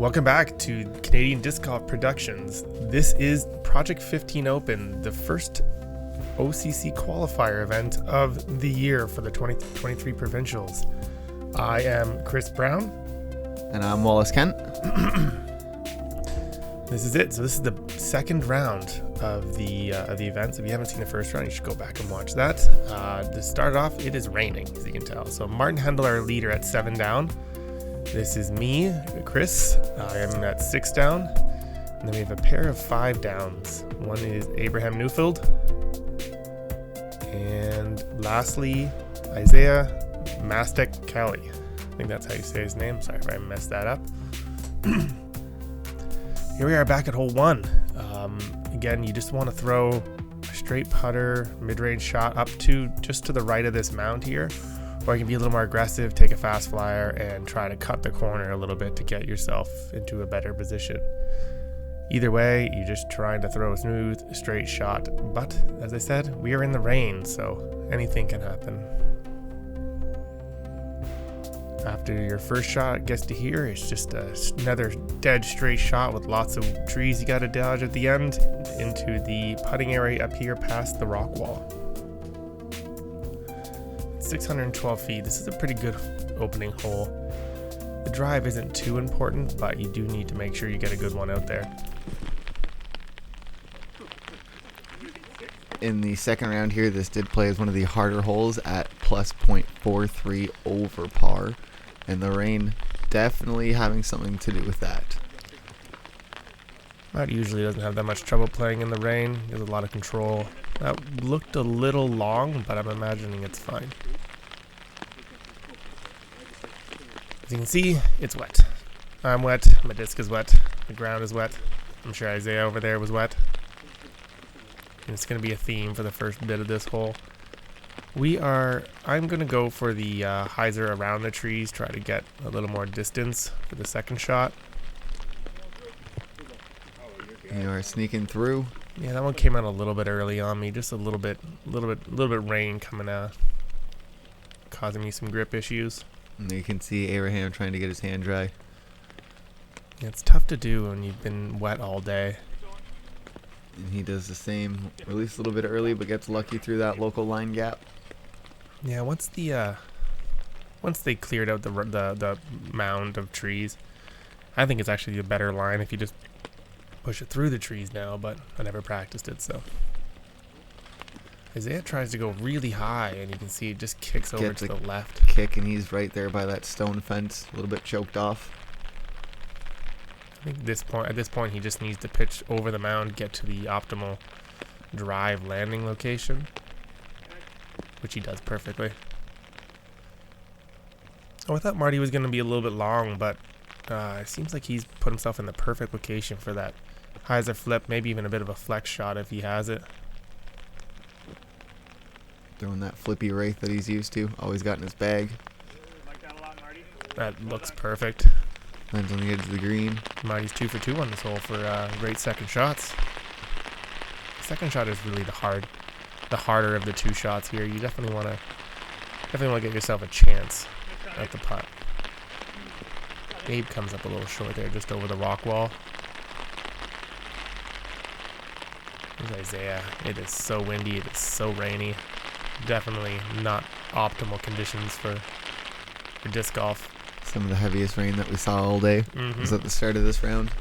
Welcome back to Canadian Disc Golf Productions. This is Project 15 Open, the first OCC qualifier event of the year for the 2023 provincials. I am Chris Brown. And I'm Wallace Kent. This is it. So this is the second round of the event. So if you haven't seen the first round, you should go back and watch that. To start off, it is raining, as you can tell. So Martin Hendel, our leader, at 7 down. This is me, Chris. I am at 6 down. And then we have a pair of 5 downs. One is Abraham Neufeld. And lastly, Isaiah Masek-Kelly. I think that's how you say his name. Sorry if I messed that up. Here we are back at hole 1. Again, you just want to throw a straight putter, mid-range shot up to just to the right of this mound here. Or you can be a little more aggressive, take a fast flyer, and try to cut the corner a little bit to get yourself into a better position. Either way, you're just trying to throw a smooth, straight shot. But, as I said, we are in the rain, so anything can happen. After your first shot gets to here, it's just another dead straight shot with lots of trees you got to dodge at the end into the putting area up here past the rock wall. 612 feet. This is a pretty good opening hole. The drive isn't too important, but you do need to make sure you get a good one out there. In the second round here, this did play as one of the harder holes at plus 0.43 over par. And the rain definitely having something to do with that. Matt usually doesn't have that much trouble playing in the rain. He has a lot of control. That looked a little long, but I'm imagining it's fine. As you can see, it's wet. I'm wet. My disc is wet. The ground is wet. I'm sure Isaiah over there was wet. And it's going to be a theme for the first bit of this hole. I'm going to go for the hyzer around the trees, try to get a little more distance for the second shot. You are sneaking through. Yeah, that one came out a little bit early on me, just a little bit rain coming out, causing me some grip issues. And you can see Abraham trying to get his hand dry. Yeah, it's tough to do when you've been wet all day. And he does the same, release a little bit early, but gets lucky through that local line gap. Yeah, once they cleared out the mound of trees, I think it's actually a better line if you just push it through the trees now, but I never practiced it, so. Isaiah tries to go really high, and you can see it just kicks over to the left. Kick, and he's right there by that stone fence, a little bit choked off. I think at this point, he just needs to pitch over the mound, get to the optimal drive landing location, which he does perfectly. Oh, I thought Marty was going to be a little bit long, but it seems like he's put himself in the perfect location for that hyzer flip, maybe even a bit of a flex shot if he has it. Throwing that flippy wraith that he's used to, always got in his bag. That looks perfect. Lands on the edge of the green. Marty's 2 for 2 on this hole for great second shots. The second shot is really the harder of the 2 shots here. You definitely want to get yourself a chance at the putt. Abe comes up a little short there, just over the rock wall. There's Isaiah. It is so windy. It is so rainy. Definitely not optimal conditions for disc golf. Some of the heaviest rain that we saw all day was at the start of this round.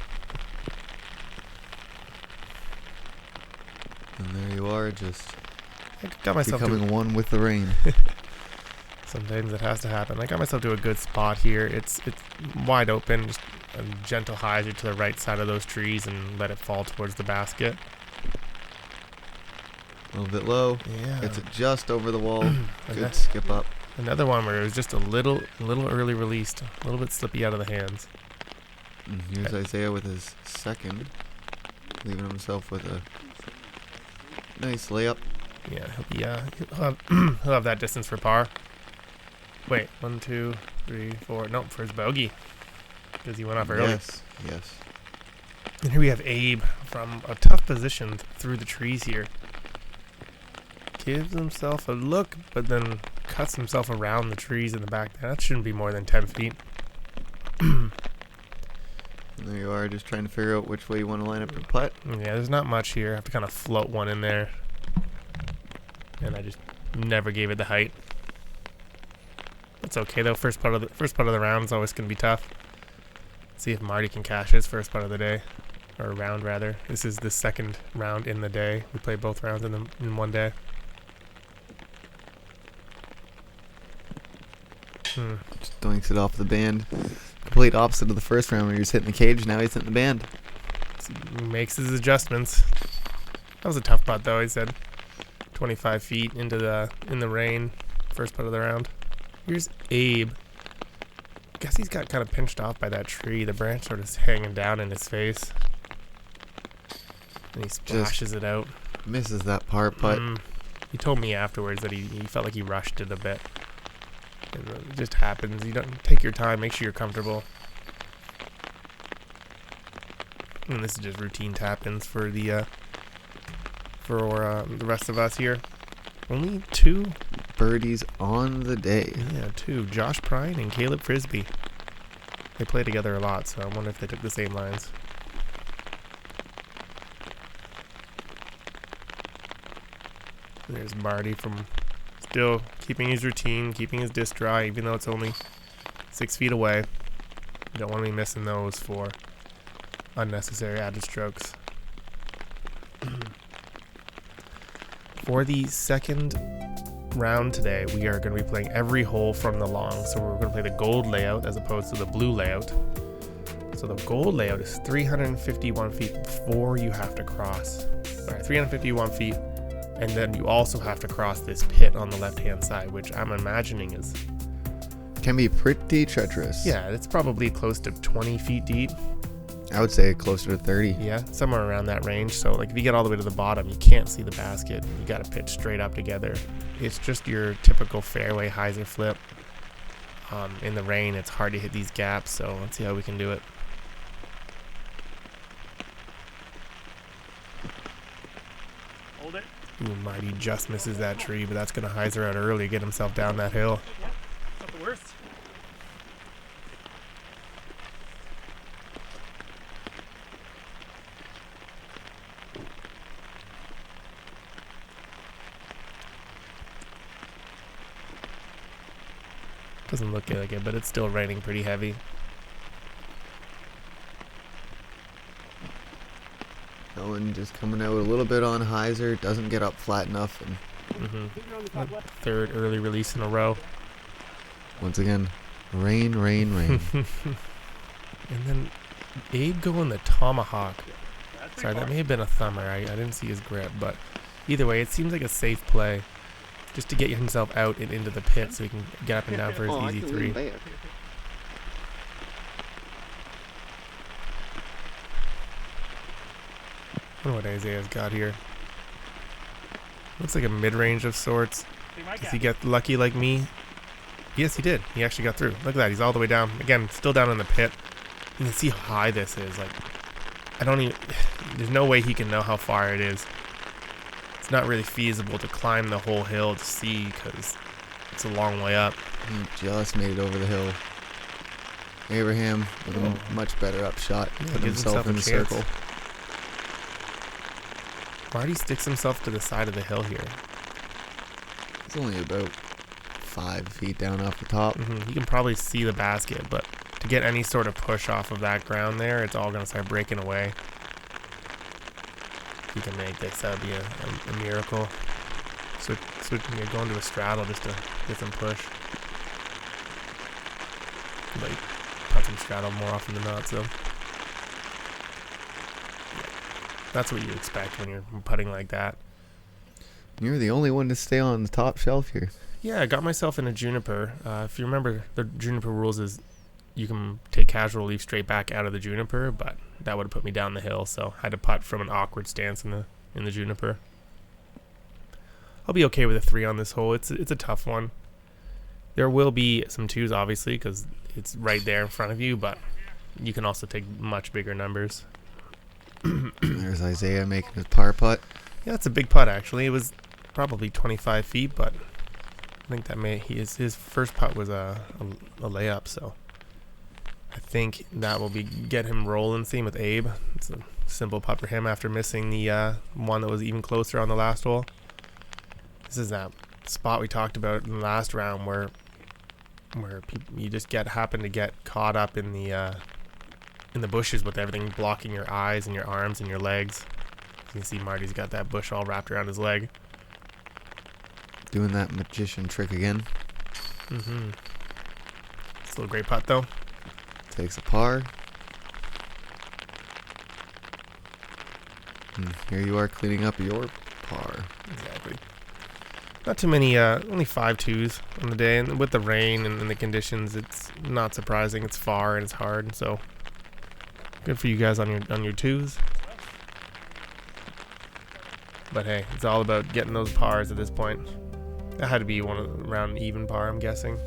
And there you are, just becoming one with the rain. Sometimes it has to happen. I got myself to a good spot here. It's wide open, just a gentle hyzer to the right side of those trees and let it fall towards the basket. A little bit low. Yeah. Gets it just over the wall. Good skip up. Another one where it was just a little early released, a little bit slippy out of the hands. And here's Isaiah with his second, leaving himself with a nice layup. Yeah, he'll have that distance for par. Wait, 1, 2, 3, 4. Nope, for his bogey, because he went off early. Yes. And here we have Abe from a tough position through the trees here. Gives himself a look, but then cuts himself around the trees in the back there. That shouldn't be more than 10 feet. There you are, just trying to figure out which way you want to line up your putt. Yeah, there's not much here. I have to kind of float one in there. And I just never gave it the height. That's okay though. First putt of the round is always going to be tough. See if Marty can cash his first putt of the day. Or round rather. This is the second round in the day. We play both rounds in one day. Just doinks it off the band. Complete opposite of the first round where you're just hitting the cage. Now he's hitting the band. He makes his adjustments. That was a tough putt though. He said 25 feet in the rain. First putt of the round. Here's Abe. Guess he's got kind of pinched off by that tree. The branch sort of hanging down in his face. And he splashes it out. Misses that par putt. He told me afterwards that he felt like he rushed it a bit. And it just happens. You don't take your time. Make sure you're comfortable. And this is just routine tap-ins for the rest of us here. Only 2 birdies on the day. Yeah, 2. Josh Prine and Caleb Frisbee. They play together a lot, so I wonder if they took the same lines. And there's Marty from still keeping his routine, keeping his disc dry, even though it's only 6 feet away. You don't want to be missing those for unnecessary added strokes. For the second round today, we are going to be playing every hole from the long. So we're going to play the gold layout as opposed to the blue layout. So the gold layout is 351 feet before you have to cross. Sorry, 351 feet. And then you also have to cross this pit on the left-hand side, which I'm imagining is... Can be pretty treacherous. Yeah, it's probably close to 20 feet deep. I would say closer to 30. Yeah, somewhere around that range. So like if you get all the way to the bottom, you can't see the basket. You got to pitch straight up together. It's just your typical fairway hyzer flip. In the rain, it's hard to hit these gaps, so let's see how we can do it. Hold it. Ooh, Marty just misses that tree, but that's going to hyzer out early, get himself down that hill. Yeah, not the worst. Doesn't look like it, but it's still raining pretty heavy. Owen just coming out a little bit on hyzer, doesn't get up flat enough, and Third early release in a row. once again, rain, rain, rain. And then Abe going the tomahawk. Sorry, that may have been a thumber. I didn't see his grip, but either way, it seems like a safe play. Just to get himself out and into the pit so he can get up and down for his easy 3. I wonder what Isaiah's got here. Looks like a mid-range of sorts. Does he get lucky like me? Yes, he did. He actually got through. Look at that. He's all the way down. Again, still down in the pit. You can see how high this is. Like, I don't even... There's no way he can know how far it is. It's not really feasible to climb the whole hill to see because it's a long way up. He just made it over the hill. Abraham with a much better upshot. Yeah, Put gives himself in the himself a circle. Marty sticks himself to the side of the hill here. It's only about 5 feet down off the top. You can probably see the basket, but to get any sort of push off of that ground there, it's all going to start breaking away. If you can make this, that would be a miracle. So going to a straddle just to get some push. Like, putt some straddle more often than not, so. That's what you expect when you're putting like that. You're the only one to stay on the top shelf here. Yeah, I got myself in a juniper. If you remember, the juniper rules is you can take casual leaf straight back out of the juniper, but that would have put me down the hill, so I had to putt from an awkward stance in the juniper. I'll be okay with a 3 on this hole. It's a tough one. There will be some 2s, obviously, because it's right there in front of you, but you can also take much bigger numbers. There's Isaiah making his par putt. Yeah, that's a big putt, actually. It was probably 25 feet, but I think that his first putt was a layup, so I think that will get him rolling. Same with Abe. It's a simple putt for him after missing the one that was even closer on the last hole. This is that spot we talked about in the last round where you just happen to get caught up in the bushes with everything blocking your eyes and your arms and your legs. You can see Marty's got that bush all wrapped around his leg. Doing that magician trick again. Mm-hmm. Still a great putt though. Takes a par. And here you are cleaning up your par. Exactly. Not too many, only 5 twos on the day, and with the rain and the conditions, it's not surprising. It's far and it's hard, so good for you guys on your twos. But hey, it's all about getting those pars at this point. That had to be around even par, I'm guessing.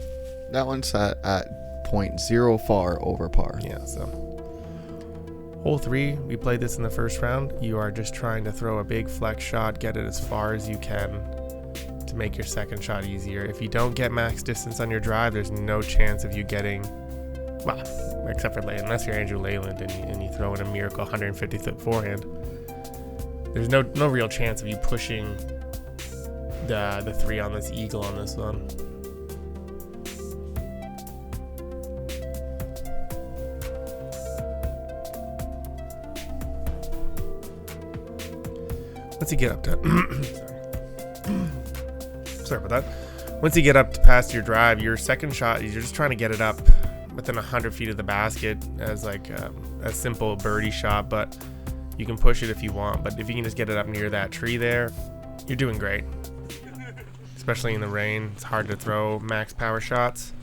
That one's at 0.0 far over par. Yeah, so hole 3, we played this in the first round. You are just trying to throw a big flex shot, get it as far as you can to make your second shot easier. If you don't get max distance on your drive, there's no chance of you getting, well, except for Leyland, unless you're Andrew Leyland and you throw in a miracle 150-foot forehand. There's no real chance of you pushing the 3 on this eagle on this one. Once you get up to sorry about that. Once you get up past your drive, your second shot, you're just trying to get it up within 100 feet of the basket as like a simple birdie shot, but you can push it if you want. But if you can just get it up near that tree there, you're doing great. Especially in the rain, it's hard to throw max power shots.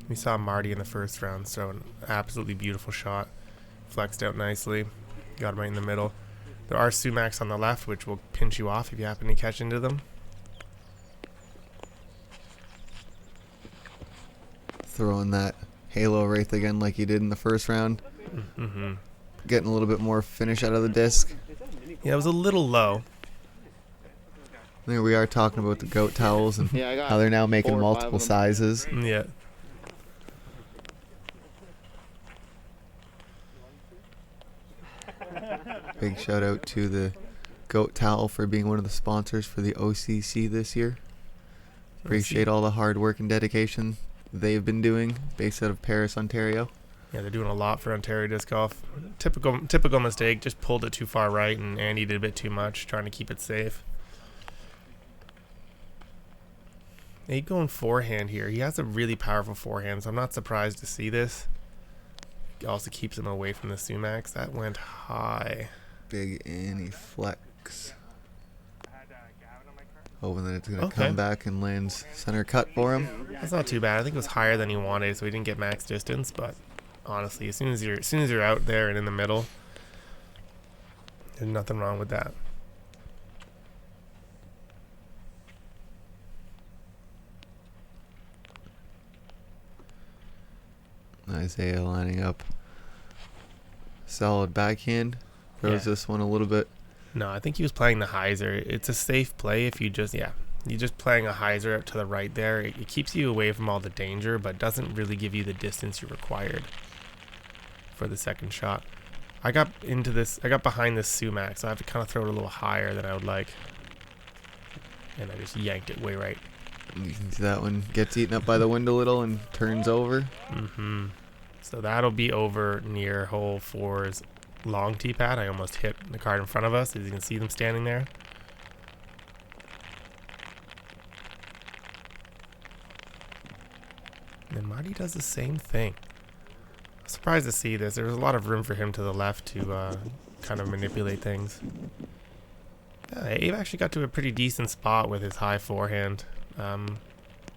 We saw Marty in the first round throw an absolutely beautiful shot. Flexed out nicely. Got him right in the middle. There are sumacs on the left, which will pinch you off if you happen to catch into them. Throwing that halo wraith again like he did in the first round. Mm-hmm. Getting a little bit more finish out of the disc. Yeah, it was a little low. There we are talking about the goat towels and how they're now making multiple sizes. Yeah. Big shout out to the goat towel for being one of the sponsors for the OCC this year. Appreciate all the hard work and dedication they've been doing, based out of Paris, Ontario. Yeah, they're doing a lot for Ontario disc golf. Typical mistake, just pulled it too far right, and Andy did a bit too much, trying to keep it safe. He's going forehand here. He has a really powerful forehand, so I'm not surprised to see this. It also keeps him away from the sumacs. That went high. Big Annie flex. Hoping that it's going to come back and lands center cut for him. That's not too bad. I think it was higher than he wanted, so he didn't get max distance. But honestly, as soon as you're out there and in the middle, there's nothing wrong with that. Isaiah lining up. Solid backhand. Throws this one a little bit. No, I think he was playing the hyzer. It's a safe play if you just, you're just playing a hyzer out to the right there. It keeps you away from all the danger, but doesn't really give you the distance you required for the second shot. I got behind this sumac, so I have to kind of throw it a little higher than I would like. And I just yanked it way right. You can see that one gets eaten up by the wind a little and turns over. Mm-hmm. So that'll be over near hole 4's long tee pad. I almost hit the card in front of us, as you can see them standing there. And then Marty does the same thing. I'm surprised to see this. There was a lot of room for him to the left to kind of manipulate things. Yeah, Abe actually got to a pretty decent spot with his high forehand.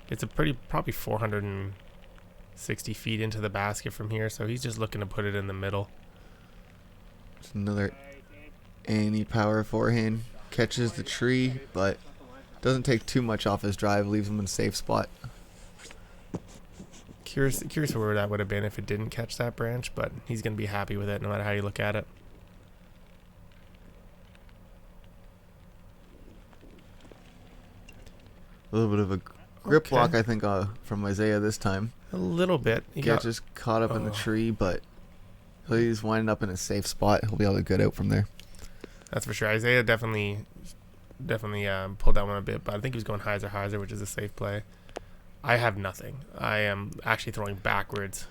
It's a probably 460 feet into the basket from here, so he's just looking to put it in the middle. Just another Annie power forehand. Catches the tree, but doesn't take too much off his drive, leaves him in a safe spot. Curious where that would have been if it didn't catch that branch, but he's going to be happy with it no matter how you look at it. A little bit of Grip Okay. block, I think, from Isaiah this time. A little bit. Get just caught up in the tree, but he's winding up in a safe spot. He'll be able to get out from there. That's for sure. Isaiah definitely pulled that one a bit, but I think he was going hyzer, which is a safe play. I have nothing. I am actually throwing backwards.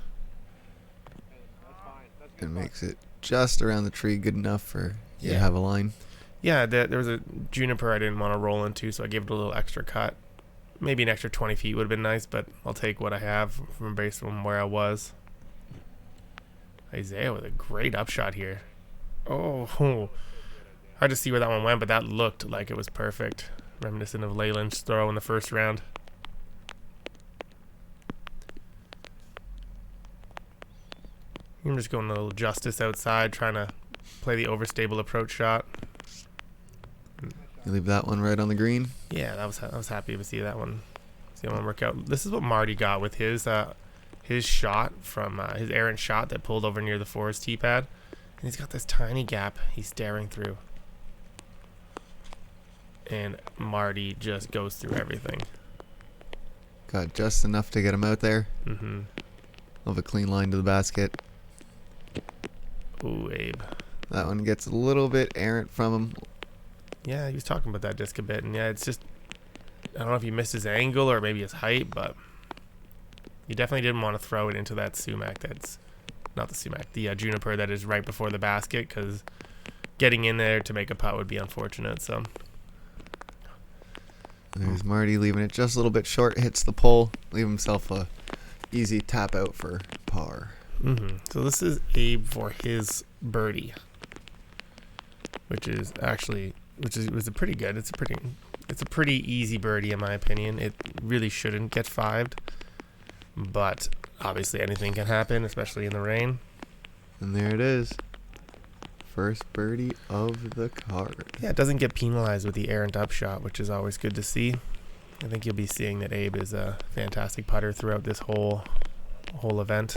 It makes it just around the tree, good enough for you to have a line. Yeah, there was a juniper I didn't want to roll into, so I gave it a little extra cut. Maybe an extra 20 feet would have been nice, but I'll take what I have based on where I was. Isaiah with a great upshot here. Oh, hard to see where that one went, but that looked like it was perfect. Reminiscent of Leyland's throw in the first round. I'm just going a little justice outside, trying to play the overstable approach shot. You leave that one right on the green. Yeah, I was happy to see that one. See that one work out. This is what Marty got with his shot from his errant shot that pulled over near the forest tee pad, and he's got this tiny gap he's staring through, and Marty just goes through everything. Got just enough to get him out there. Mm-hmm. Love a clean line to the basket. Ooh, Abe. That one gets a little bit errant from him. Yeah, he was talking about that disc a bit, and yeah, it's just, I don't know if he missed his angle or maybe his height, but you definitely didn't want to throw it into that sumac that's, not the sumac, the juniper that is right before the basket, because getting in there to make a putt would be unfortunate, so. There's Marty leaving it just a little bit short, hits the pole, leave himself a easy tap out for par. Mm-hmm. So this is Abe for his birdie, which is was a pretty good. It's a pretty easy birdie in my opinion. It really shouldn't get fived, but obviously anything can happen, especially in the rain. And there it is. First birdie of the card. Yeah, it doesn't get penalized with the errant upshot, which is always good to see. I think you'll be seeing that Abe is a fantastic putter throughout this whole event.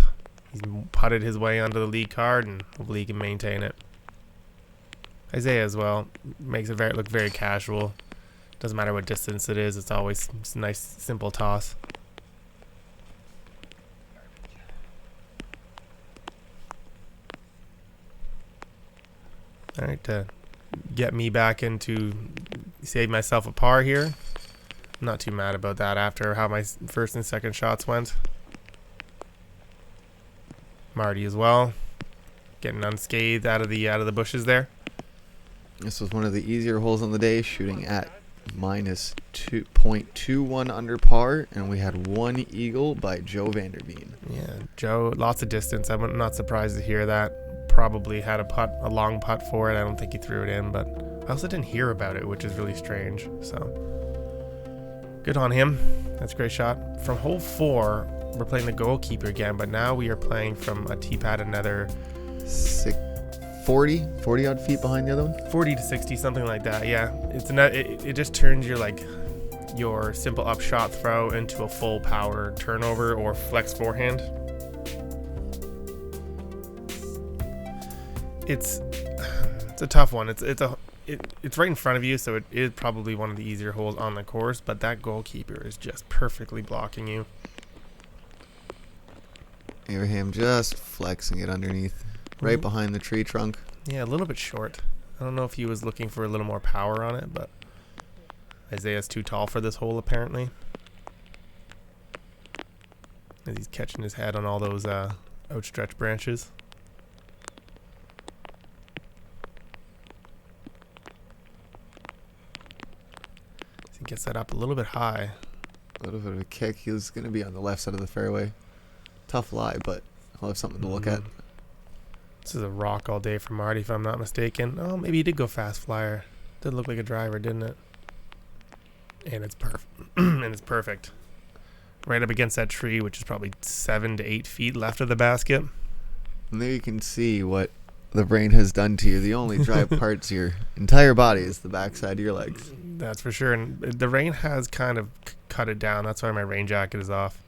He's putted his way onto the lead card, and hopefully he can maintain it. Isaiah as well makes it look very casual. Doesn't matter what distance it is. It's always a nice, simple toss. All right, to get me back into save myself a par here. I'm not too mad about that after how my first and second shots went. Marty as well, getting unscathed out of the bushes there. This was one of the easier holes on the day, shooting at minus 2.21 under par, and we had one eagle by Joe Vanderveen. Yeah, Joe, lots of distance. I'm not surprised to hear that. Probably had a long putt for it. I don't think he threw it in, but I also didn't hear about it, which is really strange. So good on him. That's a great shot. From hole 4, we're playing the goalkeeper again, but now we are playing from a tee pad another 40 odd feet behind the other one. 40 to 60, something like that. Yeah, it just turns your simple upshot throw into a full power turnover or flex forehand. It's a tough one. It's right in front of you, so it is probably one of the easier holes on the course, but that goalkeeper is just perfectly blocking you. Abraham just flexing it underneath, right behind the tree trunk. Yeah, a little bit short. I don't know if he was looking for a little more power on it, but Isaiah's too tall for this hole apparently. As he's catching his head on all those outstretched branches. He gets that up a little bit high. A little bit of a kick. He was going to be on the left side of the fairway. Tough lie, but I'll have something to look at. This is a rock all day for Marty, if I'm not mistaken. Oh, maybe he did go fast flyer. Did look like a driver, didn't it? And it's perfect. And it's perfect. Right up against that tree, which is probably 7 to 8 feet left of the basket. And there you can see what the brain has done to you. The only dry parts of your entire body is the backside of your legs. That's for sure. And the rain has kind of cut it down. That's why my rain jacket is off.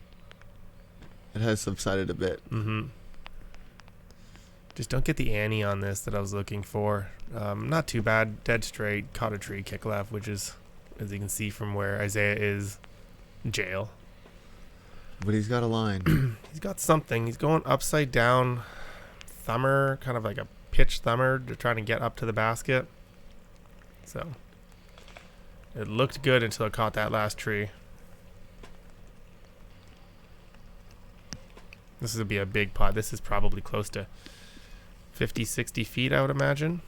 It has subsided a bit. Mm-hmm. Just don't get the ante on this that I was looking for. Not too bad. Dead straight. Caught a tree, kick left, which is, as you can see from where Isaiah is, jail. But he's got a line. He's got something. He's going upside down thumber, kind of like a pitch thumber to try to get up to the basket. So it looked good until it caught that last tree. This would be a big putt. This is probably close to 50, 60 feet, I would imagine.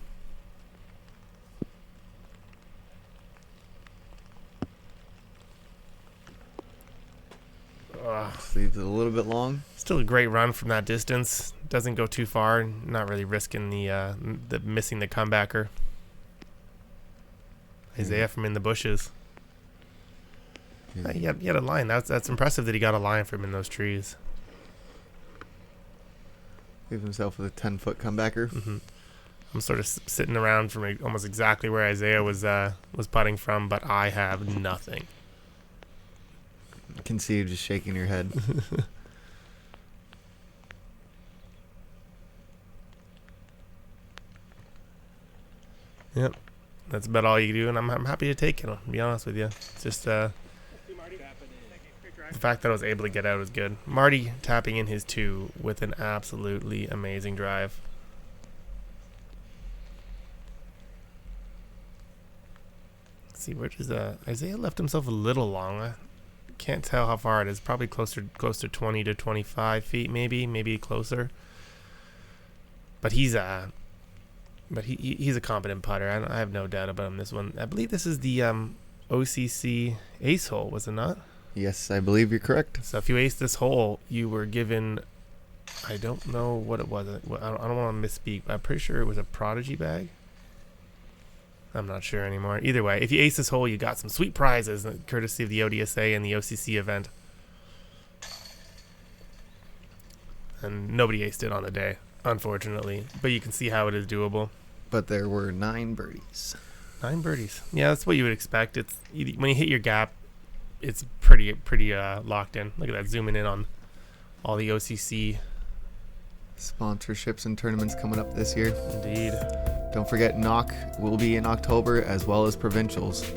Leaves it a little bit long. Still a great run from that distance. Doesn't go too far. Not really risking the missing the comebacker. Isaiah from in the bushes. He had a line. That's impressive that he got a line from in those trees. Leaves himself with a 10-foot comebacker. Mm-hmm. I'm sort of sitting around from almost exactly where Isaiah was putting from, but I have nothing. I can see you just shaking your head. Yep. That's about all you can do, and I'm happy to take it, to be honest with you. It's just the fact that I was able to get out was good. Marty tapping in his 2 with an absolutely amazing drive. Let's see, where does Isaiah left himself a little long. I can't tell how far it is. Probably close to 20 to 25 feet, maybe closer. But he's a competent putter. I have no doubt about him this one. I believe this is the OCC ace hole, was it not? Yes, I believe you're correct. So if you aced this hole, you were given, I don't know what it was. I don't want to misspeak, but I'm pretty sure it was a Prodigy bag. I'm not sure anymore. Either way, if you ace this hole, you got some sweet prizes, courtesy of the ODSA and the OCC event. And nobody aced it on the day, unfortunately. But you can see how it is doable. But there were 9 birdies. 9 birdies. Yeah, that's what you would expect. It's when you hit your gap, it's pretty locked in. Look at that, zooming in on all the OCC Sponsorships and tournaments coming up this year. Indeed. Don't forget, NOC will be in October as well as provincials.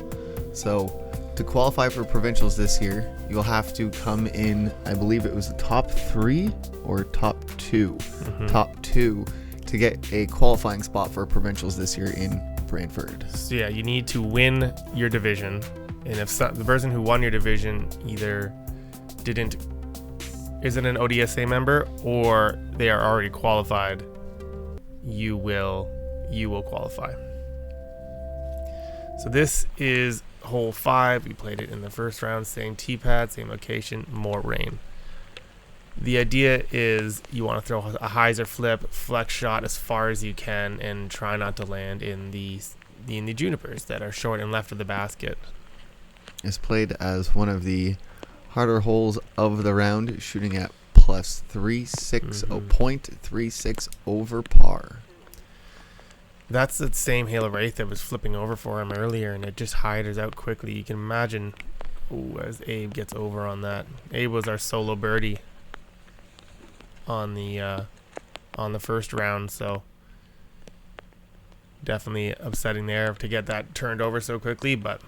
So to qualify for provincials this year, you'll have to come in, I believe it was the top 3 or top 2. Mm-hmm. Top 2 to get a qualifying spot for provincials this year in Brantford. So yeah, you need to win your division. And if the person who won your division either isn't an ODSA member or they are already qualified, you will qualify. So this is hole 5. We played it in the first round, same tee pad, same location, more rain. The idea is you want to throw a hyzer flip, flex shot as far as you can, and try not to land in the junipers that are short and left of the basket. It's played as one of the harder holes of the round, shooting at plus 0.36 over par. That's the same Halo Wraith that was flipping over for him earlier, and it just hiders out quickly. You can imagine as Abe gets over on that. Abe was our solo birdie on the first round, so definitely upsetting there to get that turned over so quickly. But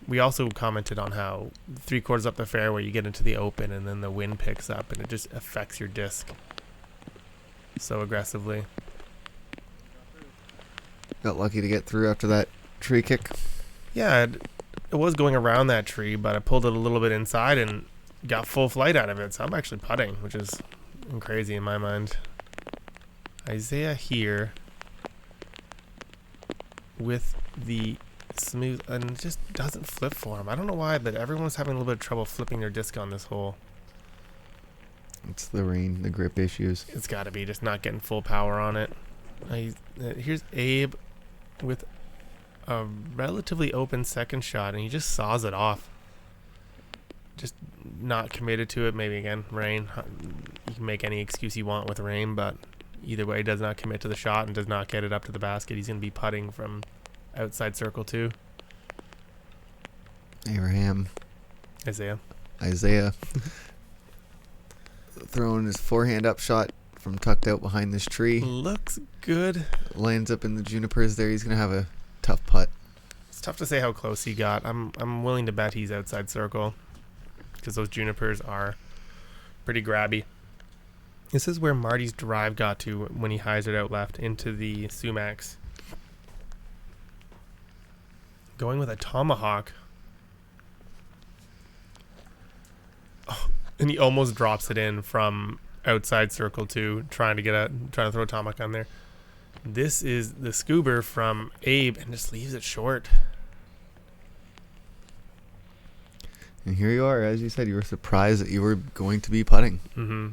we also commented on how 3/4 up the fairway you get into the open and then the wind picks up and it just affects your disc so aggressively. Got lucky to get through after that tree kick. Yeah, it was going around that tree, but I pulled it a little bit inside and got full flight out of it. So I'm actually putting, which is crazy in my mind. Isaiah here with the smooth, and it just doesn't flip for him. I don't know why, but everyone's having a little bit of trouble flipping their disc on this hole. It's the rain, the grip issues. It's got to be just not getting full power on it. Here's Abe with a relatively open second shot, and he just saws it off. Just not committed to it. Maybe again, rain. You can make any excuse you want with rain, but either way, does not commit to the shot and does not get it up to the basket. He's going to be putting from outside circle 2. Isaiah throwing his forehand up shot from tucked out behind this tree. Looks good. Lands up in the junipers there. He's going to have a tough putt. It's tough to say how close he got. I'm willing to bet he's outside circle. because those junipers are pretty grabby. This is where Marty's drive got to when he hyzered out left into the sumacs. Going with a tomahawk. Oh, and he almost drops it in from outside circle 2, trying to throw a tomahawk on there. This is the scuba from Abe and just leaves it short. And here you are, as you said, you were surprised that you were going to be putting. Mm-hmm.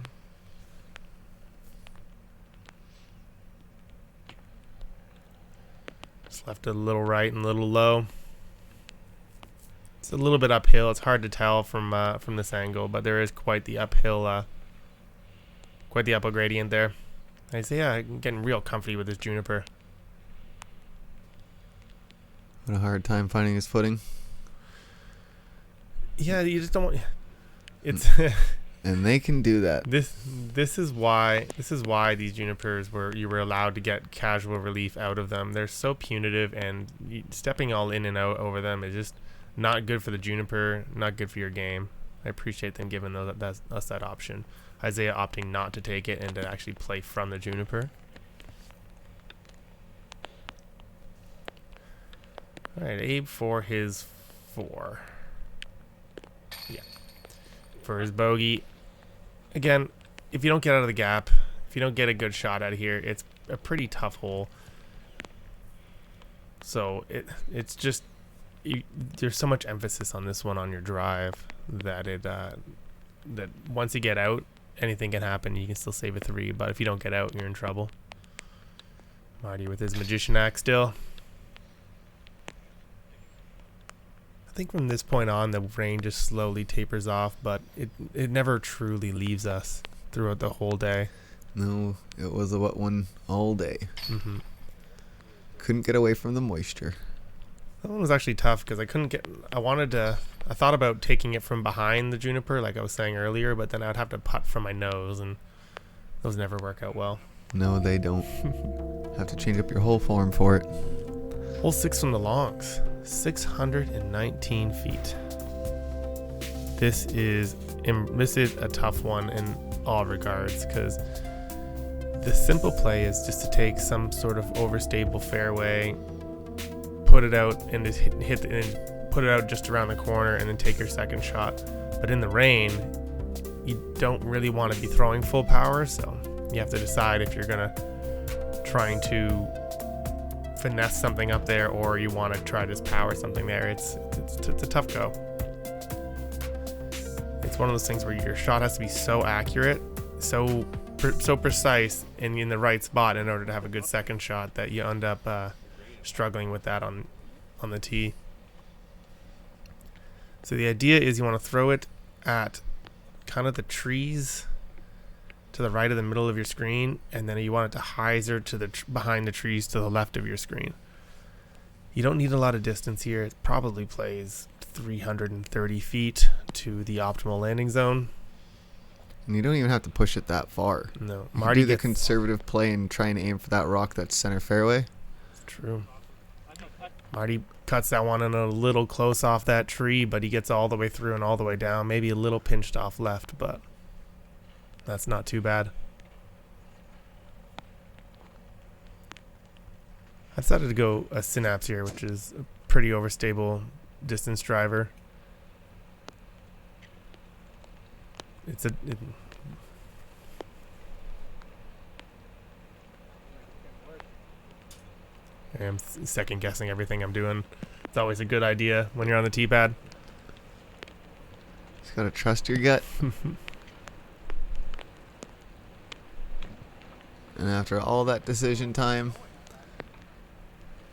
Just left it a little right and a little low. It's a little bit uphill. It's hard to tell from this angle, but there is quite the uphill gradient there. Isaiah getting real comfy with his juniper. What a hard time finding his footing. Yeah, you just don't want. It's and they can do that. This is why these junipers you were allowed to get casual relief out of them. They're so punitive, and stepping all in and out over them is just not good for the juniper, not good for your game. I appreciate them giving us that option. Isaiah opting not to take it and to actually play from the juniper. All right, Abe for his 4. Yeah. For his bogey. Again, if you don't get out of the gap, if you don't get a good shot out of here, it's a pretty tough hole. So it's just there's so much emphasis on this one on your drive that that once you get out, anything can happen. You can still save a 3, but if you don't get out, you're in trouble. Marty with his magician axe still. I think from this point on, the rain just slowly tapers off, but it never truly leaves us throughout the whole day. No, it was a wet one all day. Mm-hmm. Couldn't get away from the moisture. That one was actually tough because I thought about taking it from behind the juniper, like I was saying earlier, but then I'd have to putt from my nose, and those never work out well. No, they don't. Have to change up your whole form for it. Hole 6 from the longs, 619 feet. This is a tough one in all regards, because the simple play is just to take some sort of overstable fairway, put it out and just put it out just around the corner, and then take your second shot. But in the rain, you don't really want to be throwing full power, so you have to decide if you're trying to finesse something up there, or you want to try to just power something there. It's a tough go. It's one of those things where your shot has to be so accurate, so precise, and in the right spot in order to have a good second shot, that you end up struggling with that on the tee. So the idea is you want to throw it at kind of the trees to the right of the middle of your screen, and then you want it to hyzer to behind the trees to the left of your screen. You don't need a lot of distance here. It probably plays 330 feet to the optimal landing zone. And you don't even have to push it that far. No, Marty do the conservative play and try and aim for that rock that's center fairway. True. Marty cuts that one in a little close off that tree, but he gets all the way through and all the way down. Maybe a little pinched off left, but that's not too bad. I decided to go a Synapse here, which is a pretty overstable distance driver. I'm second guessing everything I'm doing. It's always a good idea when you're on the tee pad. Just gotta trust your gut. And after all that decision time,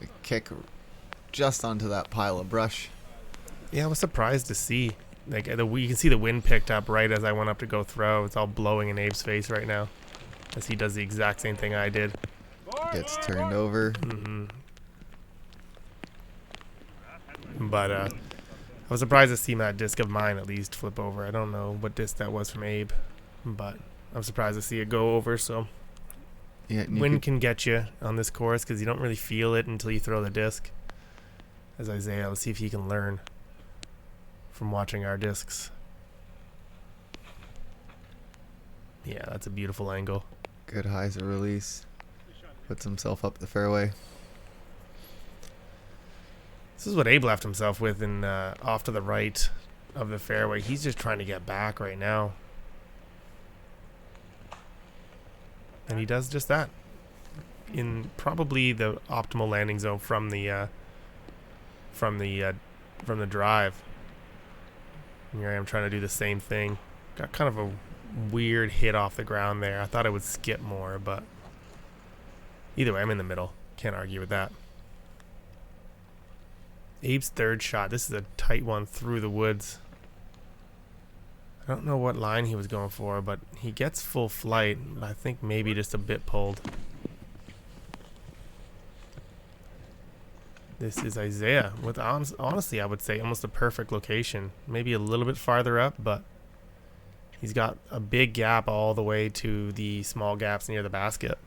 we kick just onto that pile of brush. Yeah, I was surprised to see. You can see the wind picked up right as I went up to go throw. It's all blowing in Abe's face right now, as he does the exact same thing I did. Gets turned over. Mm-hmm. But I was surprised to see that disc of mine at least flip over. I don't know what disc that was from Abe, but I'm surprised to see it go over. So yeah, wind can get you on this course because you don't really feel it until you throw the disc. As Isaiah, let's see if he can learn from watching our discs. Yeah, that's a beautiful angle. Good hyzer release. Puts himself up the fairway. This is what Abe left himself with in off to the right of the fairway. He's just trying to get back right now. And he does just that. In probably the optimal landing zone from the drive. And here I am trying to do the same thing. Got kind of a weird hit off the ground there. I thought I would skip more, but either way, I'm in the middle. Can't argue with that. Abe's third shot. This is a tight one through the woods. I don't know what line he was going for, but he gets full flight. I think maybe just a bit pulled. This is Isaiah with, honestly, I would say almost a perfect location. Maybe a little bit farther up, but he's got a big gap all the way to the small gaps near the basket.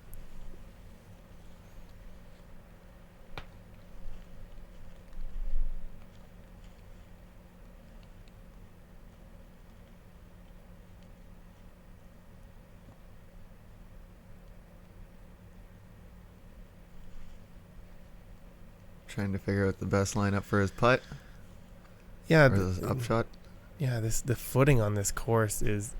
Trying to figure out the best lineup for his putt. Yeah, Or his upshot. yeah. The footing on this course is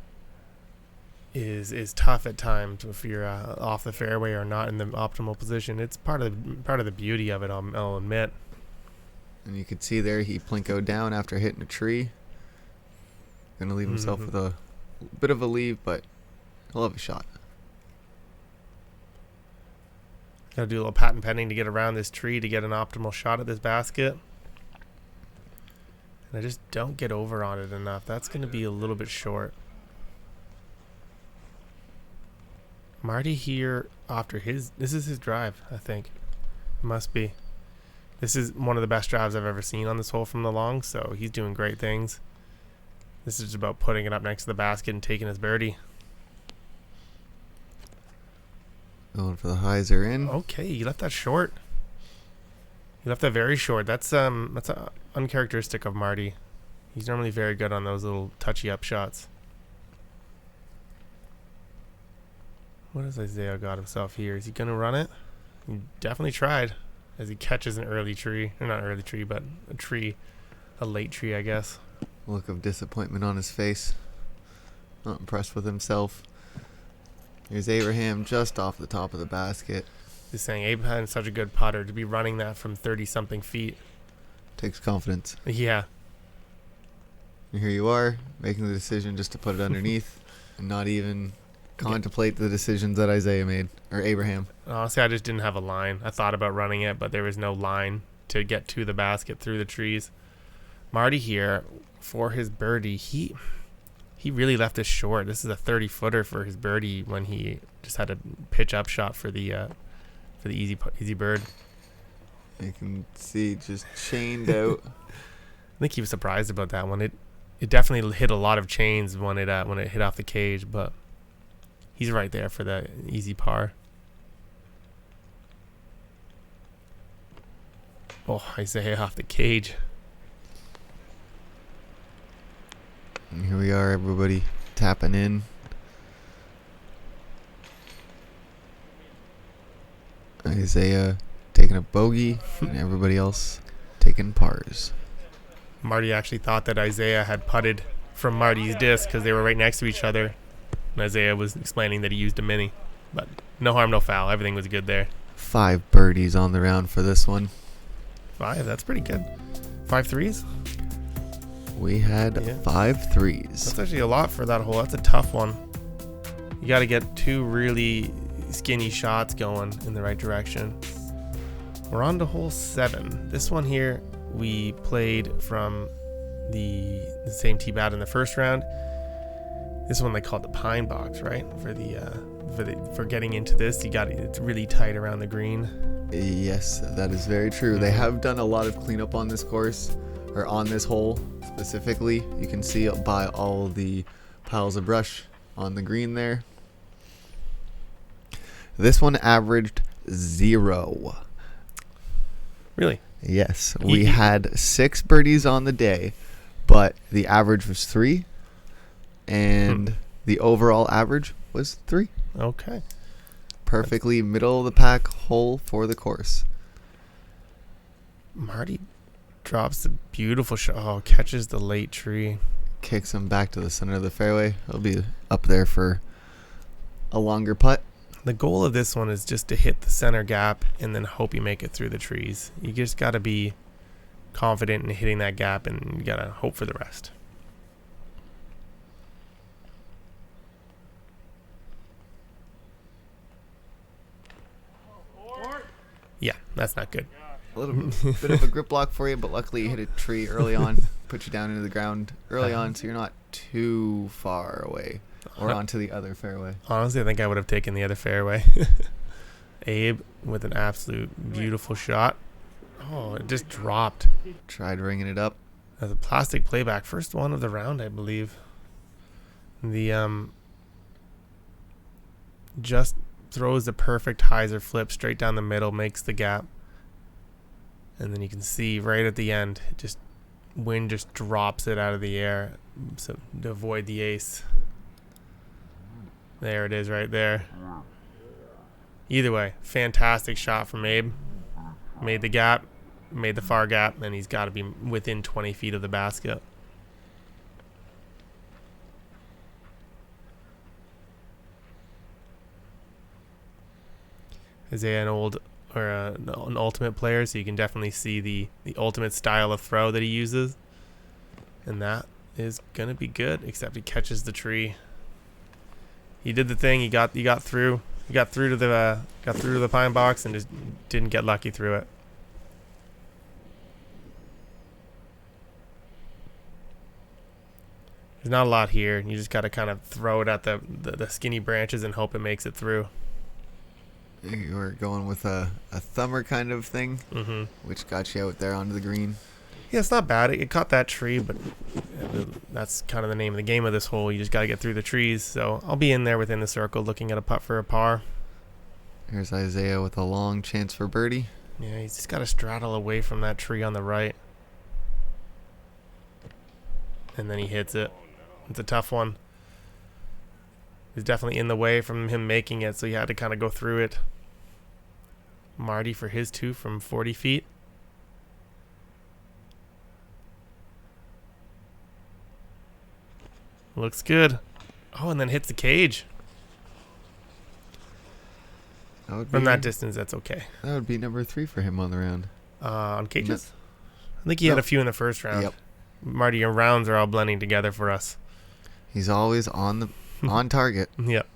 tough at times if you're off the fairway or not in the optimal position. It's part of the beauty of it. I'll admit. And you could see there he plinkoed down after hitting a tree. Gonna leave himself with a bit of a leave, but he'll have a shot. Gotta do a little patent pending to get around this tree to get an optimal shot at this basket. And I just don't get over on it enough. That's gonna be a little bit short. Marty here after this is his drive, I think. Must be. This is one of the best drives I've ever seen on this hole from the long, so he's doing great things. This is about putting it up next to the basket and taking his birdie. Going for the hyzer in. Okay, you left that short. You left that very short. That's uncharacteristic of Marty. He's normally very good on those little touchy up shots. What has Isaiah got himself here? Is he gonna run it? He definitely tried, as he catches an early tree, or not early tree, but a late tree, I guess. Look of disappointment on his face. Not impressed with himself. Here's Abraham just off the top of the basket. Just saying, Abe had such a good putter to be running that from 30-something feet. Takes confidence. Yeah. And here you are, making the decision just to put it underneath and not even contemplate the decisions that Isaiah made, or Abraham. Honestly, I just didn't have a line. I thought about running it, but there was no line to get to the basket through the trees. Marty here, for his birdie, he really left this short. This is a 30-footer for his birdie when he just had a pitch up shot for the easy bird. You can see just chained out. I think he was surprised about that one. It definitely hit a lot of chains when it hit off the cage, but he's right there for the easy par. Oh, Isaiah off the cage. And here we are, everybody tapping in. Isaiah taking a bogey and everybody else taking pars. Marty actually thought that Isaiah had putted from Marty's disc because they were right next to each other. And Isaiah was explaining that he used a mini. But no harm, no foul. Everything was good there. 5 birdies on the round for this one. 5, that's pretty good. 5 threes? We had 5 threes. That's actually a lot for that hole. That's a tough one. You got to get 2 really skinny shots going in the right direction. We're on to hole 7. This one here, we played from the same tee bat in the first round. This one they called the pine box, right? For getting into this, it's really tight around the green. Yes, that is very true. They have done a lot of cleanup on this course, or on this hole specifically. You can see it by all the piles of brush on the green there. This one averaged 0. Really? Yes, we had 6 birdies on the day, but the average was 3, and the overall average was 3. Okay. Perfectly middle of the pack hole for the course. Marty drops a beautiful shot. Oh, catches the late tree. Kicks him back to the center of the fairway. He'll be up there for a longer putt. The goal of this one is just to hit the center gap and then hope you make it through the trees. You just got to be confident in hitting that gap, and you got to hope for the rest. Yeah, that's not good. A little bit of a grip block for you, but luckily you hit a tree early on. Put you down into the ground early on, so you're not too far away or onto the other fairway. Honestly, I think I would have taken the other fairway. Abe with an absolute beautiful shot. Oh, it just dropped. Tried ringing it up. As a plastic playback. First one of the round, I believe. The just throws the perfect hyzer flip straight down the middle, makes the gap. And then you can see right at the end, wind just drops it out of the air, so to avoid the ace. There it is right there. Either way, fantastic shot from Abe. Made the gap, made the far gap, and he's got to be within 20 feet of the basket. Isaiah, an ultimate player, so you can definitely see the ultimate style of throw that he uses, and that is gonna be good. Except he catches the tree. He did the thing. He got through. He got through to the pine box and just didn't get lucky through it. There's not a lot here. You just gotta kind of throw it at the skinny branches and hope it makes it through. You were going with a thumber kind of thing, which got you out there onto the green. Yeah, it's not bad. It caught that tree, but that's kind of the name of the game of this hole. You just got to get through the trees. So I'll be in there within the circle looking at a putt for a par. Here's Isaiah with a long chance for birdie. Yeah, he's just got to straddle away from that tree on the right. And then he hits it. It's a tough one. He's definitely in the way from him making it, so he had to kind of go through it. Marty for his 2 from 40 feet. Looks good. Oh, and then hits the cage. From that distance, that's okay. That would be number 3 for him on the round. On cages? I think he had a few in the first round. Yep. Marty, your rounds are all blending together for us. He's always on target. Yep.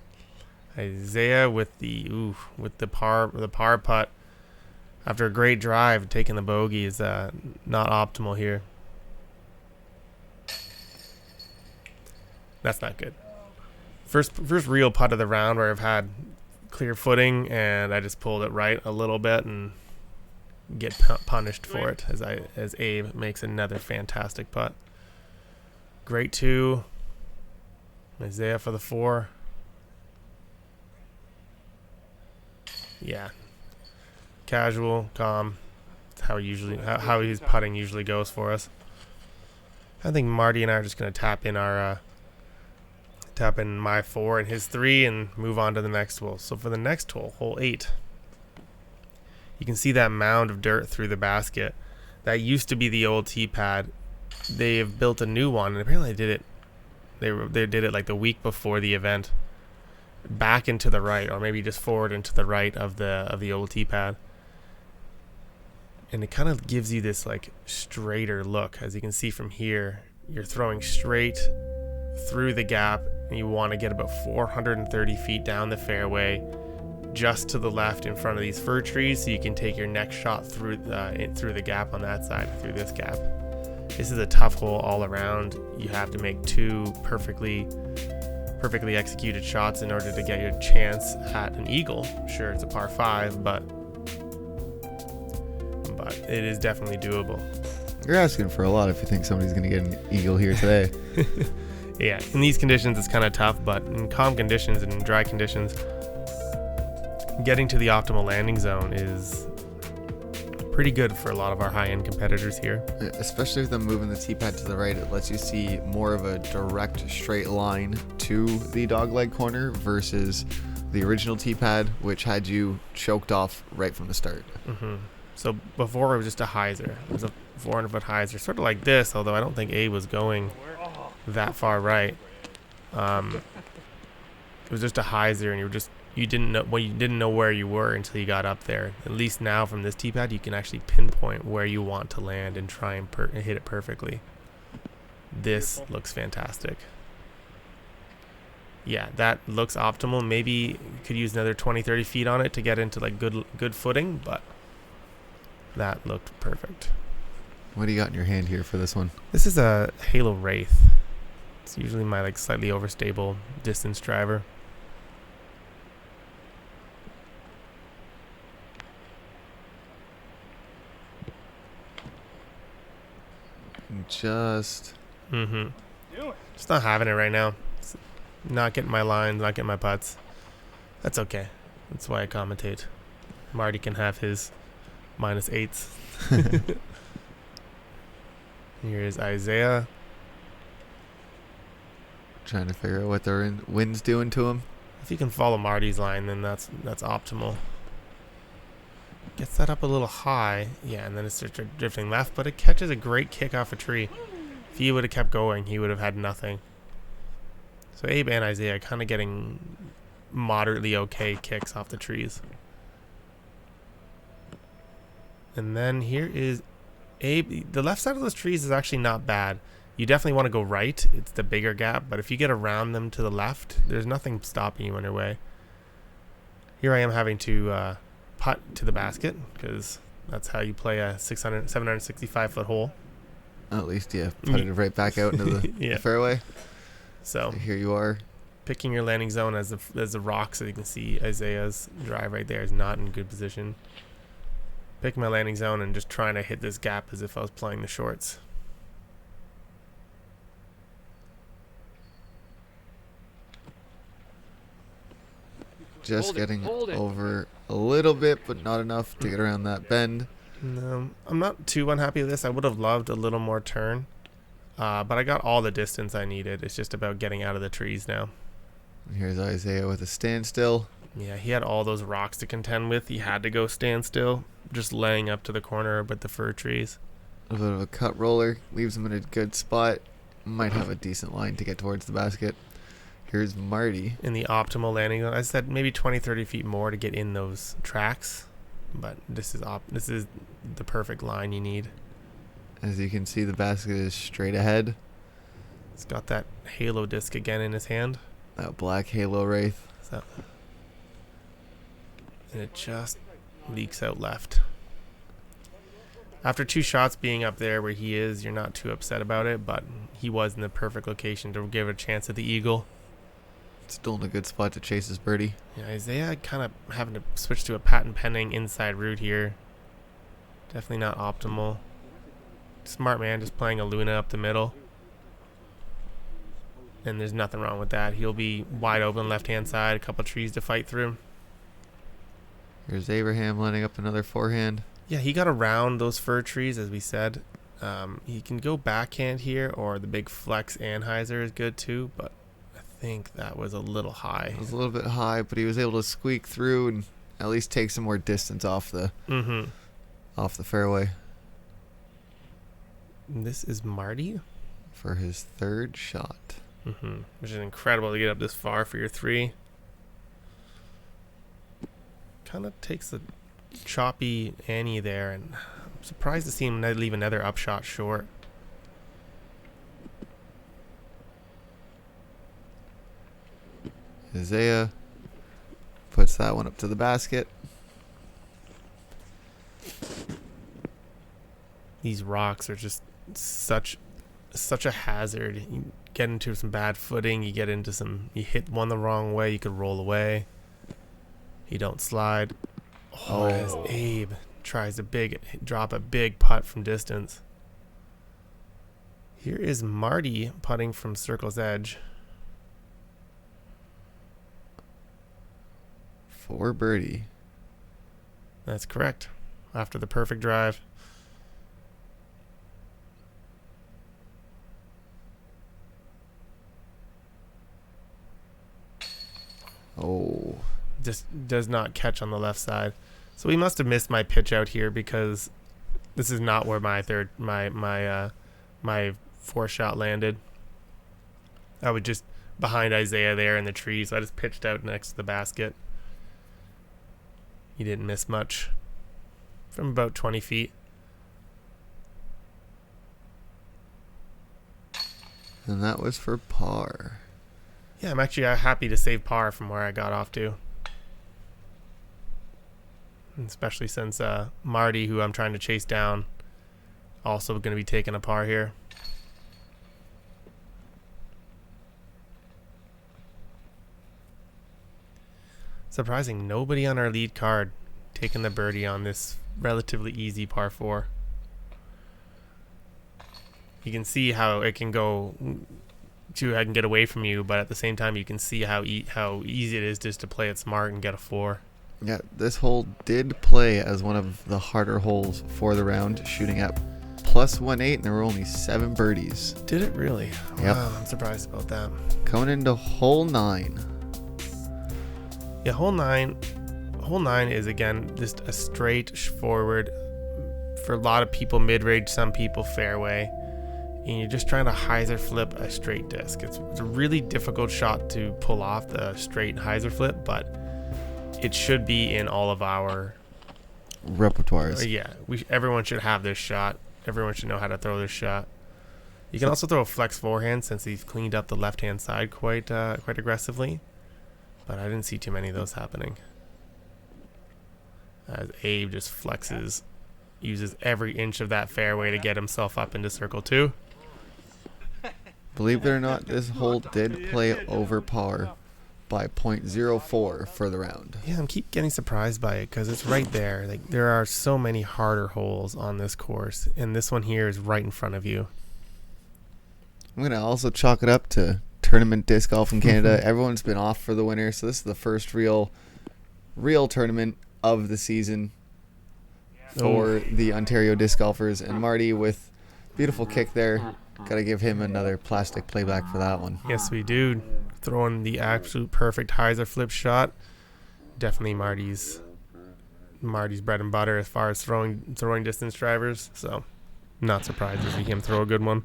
Isaiah with the par putt after a great drive, taking the bogey is not optimal here. That's not good. First real putt of the round where I've had clear footing, and I just pulled it right a little bit and get punished for it as Abe makes another fantastic putt. Great 2. Isaiah for the 4. Yeah. Casual, calm. That's how his putting usually goes for us. I think Marty and I are just going to tap in my 4 and his 3 and move on to the next hole. So for the next hole, hole 8, you can see that mound of dirt through the basket. That used to be the old tee pad. They have built a new one, and apparently they did it like the week before the event. Back into the right, or maybe just forward into the right of the old tee pad. And it kind of gives you this like straighter look. As you can see from here, you're throwing straight through the gap, and you want to get about 430 feet down the fairway, just to the left in front of these fir trees, so you can take your next shot through the gap on that side, through this gap. This is a tough hole all around. You have to make 2 perfectly executed shots in order to get your chance at an eagle. Sure, it's a par 5, but it is definitely doable. You're asking for a lot if you think somebody's going to get an eagle here today. Yeah, in these conditions it's kind of tough, but in calm conditions and in dry conditions, getting to the optimal landing zone is pretty good for a lot of our high-end competitors here. Especially with them moving the tee pad to the right, it lets you see more of a direct straight line to the dogleg corner versus the original tee pad, which had you choked off right from the start. So before it was just a hyzer. It was a 400-foot hyzer, sort of like this, although I don't think Abe was going that far right. It was just a hyzer, and you didn't know where you were until you got up there. At least now from this tee pad, you can actually pinpoint where you want to land and try and hit it perfectly. This looks fantastic. Yeah, that looks optimal. Maybe you could use another 20-30 feet on it to get into like good footing, but that looked perfect. What do you got in your hand here for this one? This is a Halo Wraith. It's usually my like slightly overstable distance driver. Just not having it right now. Not getting my lines, not getting my putts. That's okay. That's why I commentate. Marty can have his -8s. Here's Isaiah. trying to figure out what the wind's doing to him. If you can follow Marty's line, then that's optimal. Gets that up a little high. Yeah, and then it starts drifting left, but it catches a great kick off a tree. If he would have kept going, he would have had nothing. So Abe and Isaiah are kind of getting moderately okay kicks off the trees. And then here is Abe. The left side of those trees is actually not bad. You definitely want to go right. It's the bigger gap. But if you get around them to the left, there's nothing stopping you on your way. Here I am having to putt to the basket because that's how you play a 765-foot hole. At least, yeah, put it right back out into the fairway. So here you are. Picking your landing zone as the rock, so you can see Isaiah's drive right there is not in good position. Picking my landing zone and just trying to hit this gap as if I was playing the shorts. Just getting over a little bit, but not enough to get around that bend. No, I'm not too unhappy with this. I would have loved a little more turn. But I got all the distance I needed. It's just about getting out of the trees now. And here's Isaiah with a standstill. Yeah, he had all those rocks to contend with. He had to go standstill, just laying up to the corner with the fir trees. A bit of a cut roller. Leaves him in a good spot. Might have a decent line to get towards the basket. Here's Marty. In the optimal landing zone. I said maybe 20-30 feet more to get in those tracks. But this is the perfect line you need. As you can see, the basket is straight ahead. He's got that halo disc again in his hand. That black halo wraith. So, and it just leaks out left. After 2 shots being up there where he is, you're not too upset about it, but he was in the perfect location to give a chance at the eagle. Still in a good spot to chase his birdie. Yeah, Isaiah kind of having to switch to a patent pending inside route here. Definitely not optimal. Smart man, just playing a Luna up the middle. And there's nothing wrong with that. He'll be wide open left-hand side, a couple trees to fight through. Here's Abraham lining up another forehand. Yeah, he got around those fir trees, as we said. He can go backhand here, or the big flex Anheuser is good too, but I think that was a little high. It was a little bit high, but he was able to squeak through and at least take some more distance off the fairway. This is Marty for his 3rd shot. Which is incredible to get up this far for your 3. Kind of takes the choppy Annie there, and I'm surprised to see him leave another upshot short. Isaiah puts that one up to the basket. These rocks are just such a hazard. You get into some bad footing, you hit one the wrong way, you could roll away. You don't slide. As Abe tries to drop a big putt from distance. Here is Marty putting from circle's edge. For birdie. That's correct. after the perfect drive. Oh. Just does not catch on the left side. So he must have missed my pitch out here because this is not where my four shot landed. I was just behind Isaiah there in the trees, so I just pitched out next to the basket. He didn't miss much from about 20 feet. And that was for par. Yeah, I'm actually happy to save par from where I got off to. Especially since Marty, who I'm trying to chase down, also going to be taking a par here. Surprising, nobody on our lead card taking the birdie on this relatively easy par 4. You can see how it can go to I can get away from you, but at the same time you can see how easy it is just to play it smart and get a 4. Yeah, this hole did play as one of the harder holes for the round, shooting at +1.8, and there were only 7 birdies. Did it really? Yep. Wow, I'm surprised about that. Coming into hole 9. Yeah, hole 9 is again just a straightforward, for a lot of people mid-range, some people fairway, and you're just trying to hyzer flip a straight disc. It's a really difficult shot to pull off, the straight hyzer flip, but it should be in all of our repertoires. Yeah, everyone should have this shot. Everyone should know how to throw this shot. You can also throw a flex forehand since he's cleaned up the left-hand side quite aggressively. But I didn't see too many of those happening. As Abe just flexes, uses every inch of that fairway to get himself up into circle 2. Believe it or not, this hole did play over par by .04 for the round. Yeah, I keep getting surprised by it because it's right there. Like, there are so many harder holes on this course, and this one here is right in front of you. I'm going to also chalk it up to tournament disc golf in Canada. Everyone's been off for the winter, so this is the first real tournament of the season for the Ontario disc golfers. And Marty, with beautiful kick there, got to give him another plastic playback for that one. Yes, we do. Throwing the absolute perfect hyzer flip shot. Definitely Marty's bread and butter as far as throwing distance drivers. So, not surprised to see him throw a good one.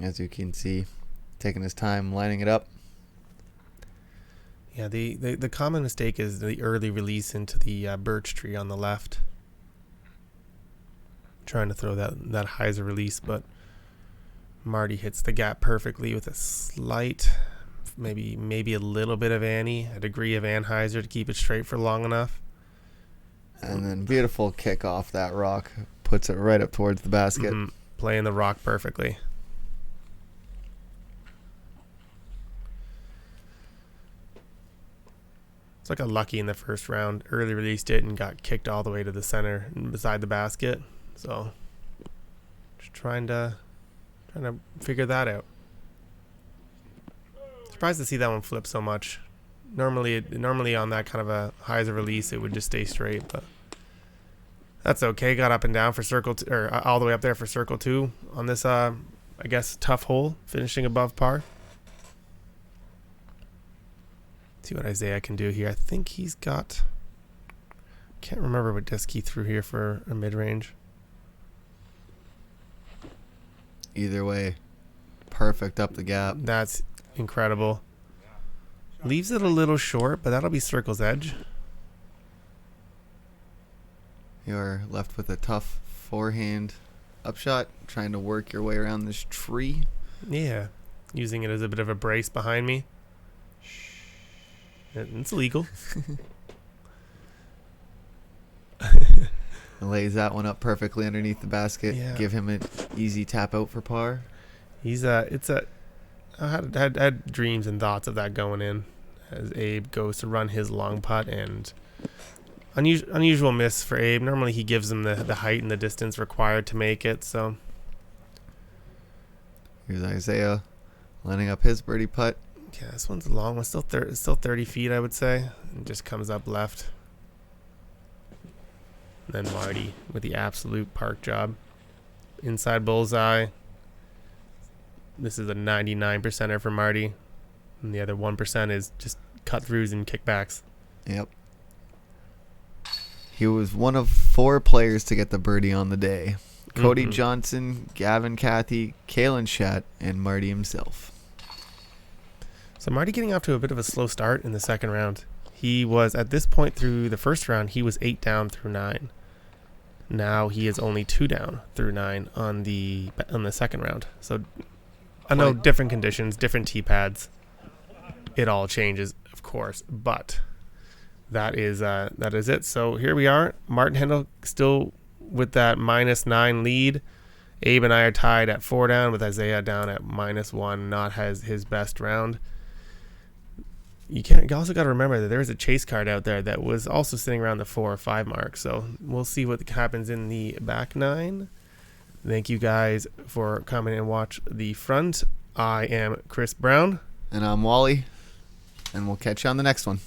As you can see, taking his time lining it up. Yeah, the common mistake is the early release into the birch tree on the left. Trying to throw that hyzer release, but Marty hits the gap perfectly with a slight, maybe a little bit of a degree of anhyzer to keep it straight for long enough. And then beautiful kick off that rock, puts it right up towards the basket. Playing the rock perfectly. It's like a lucky in the first round. Early released it and got kicked all the way to the center beside the basket. So, just trying to figure that out. Surprised to see that one flip so much. Normally on that kind of a hyzer release, it would just stay straight, but that's okay. Got up and down for circle 2, or all the way up there for circle 2 on this, I guess, tough hole, finishing above par. See what Isaiah can do here. I think he's got, can't remember what disc he threw here for a mid-range. Either way, perfect up the gap. That's incredible. Leaves it a little short, but that'll be circle's edge. You're left with a tough forehand upshot, trying to work your way around this tree. Yeah, using it as a bit of a brace behind me. It's legal. Lays that one up perfectly underneath the basket. Yeah. Give him an easy tap out for par. I had dreams and thoughts of that going in as Abe goes to run his long putt, and unusual miss for Abe. Normally he gives him the height and the distance required to make it. So here's Isaiah lining up his birdie putt. Yeah, this one's a long one. Still 30 feet, I would say. And just comes up left. And then Marty with the absolute park job. Inside bullseye. This is a 99%er for Marty. And the other 1% is just cut throughs and kickbacks. Yep. He was one of 4 players to get the birdie on the day. Cody Johnson, Gavin Cathy, Kalen Schatt, and Marty himself. So Marty getting off to a bit of a slow start in the second round. He was, at this point through the first round, he was 8 down through 9. Now he is only 2 down through 9 on the second round. So I know different conditions, different tee pads. It all changes, of course, but that is it. So here we are. Martin Hendel still with that -9 lead. Abe and I are tied at 4 down with Isaiah down at -1. Not has his best round. You also got to remember that there is a chase card out there that was also sitting around the 4 or 5 mark. So we'll see what happens in the back 9. Thank you guys for coming and watch the front. I am Chris Brown. And I'm Wally. And we'll catch you on the next one.